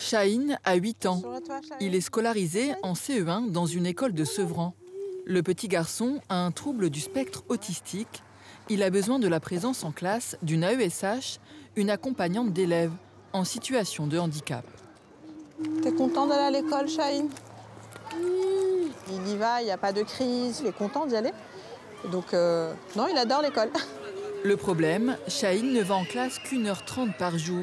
Chahine a 8 ans. Il est scolarisé en CE1 dans une école de Sevran. Le petit garçon a un trouble du spectre autistique. Il a besoin de la présence en classe d'une AESH, une accompagnante d'élèves en situation de handicap. T'es content d'aller à l'école, Chahine? Il y va, il n'y a pas de crise, il est content d'y aller. Donc, non, il adore l'école. Le problème, Chahine ne va en classe qu'1h30 par jour.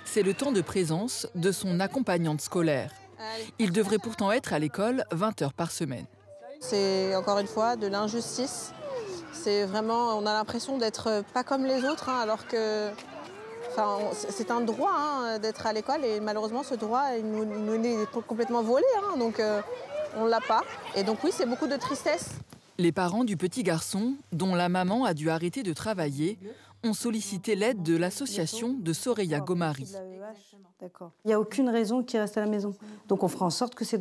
C'est le temps de présence de son accompagnante scolaire. Il devrait pourtant être à l'école 20 heures par semaine. C'est encore une fois de l'injustice. C'est vraiment, on a l'impression d'être pas comme les autres, hein, alors que c'est un droit hein, d'être à l'école et malheureusement ce droit il nous est complètement volé, hein, donc on l'a pas. Et donc oui, c'est beaucoup de tristesse. Les parents du petit garçon, dont la maman a dû arrêter de travailler, ont sollicité l'aide de l'association de Soraya Gomari. Il n'y a aucune raison qu'il reste à la maison. Donc on fera en sorte que ces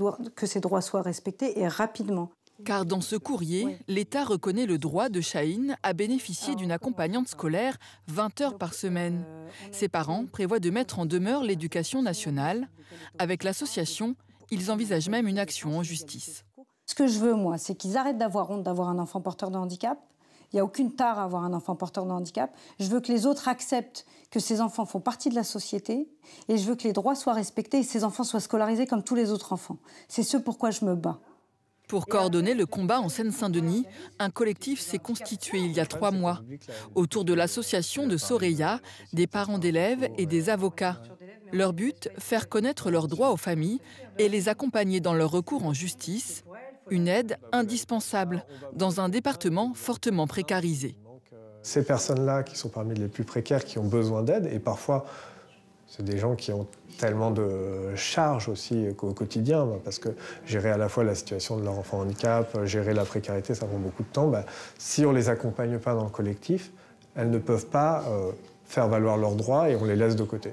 droits soient respectés et rapidement. Car dans ce courrier, l'État reconnaît le droit de Chahine à bénéficier d'une accompagnante scolaire 20 heures par semaine. Ses parents prévoient de mettre en demeure l'éducation nationale. Avec l'association, ils envisagent même une action en justice. Ce que je veux, moi, c'est qu'ils arrêtent d'avoir honte d'avoir un enfant porteur de handicap. Il n'y a aucune tare à avoir un enfant porteur de handicap. Je veux que les autres acceptent que ces enfants font partie de la société et je veux que les droits soient respectés et ces enfants soient scolarisés comme tous les autres enfants. C'est ce pourquoi je me bats. Pour coordonner le combat en Seine-Saint-Denis, un collectif s'est constitué il y a 3 mois. Autour de l'association de Soraya, des parents d'élèves et des avocats. Leur but, faire connaître leurs droits aux familles et les accompagner dans leur recours en justice. Une aide indispensable dans un département fortement précarisé. Ces personnes-là qui sont parmi les plus précaires, qui ont besoin d'aide, et parfois c'est des gens qui ont tellement de charges aussi au quotidien, parce que gérer à la fois la situation de leur enfant handicap, gérer la précarité, ça prend beaucoup de temps. Si on ne les accompagne pas dans le collectif, elles ne peuvent pas faire valoir leurs droits et on les laisse de côté.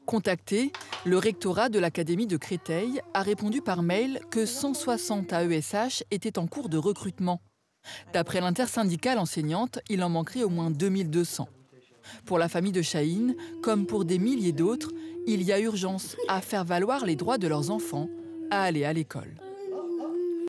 Contacté, le rectorat de l'Académie de Créteil a répondu par mail que 160 AESH étaient en cours de recrutement. D'après l'intersyndicale enseignante, il en manquerait au moins 2200. Pour la famille de Chahine, comme pour des milliers d'autres, il y a urgence à faire valoir les droits de leurs enfants à aller à l'école.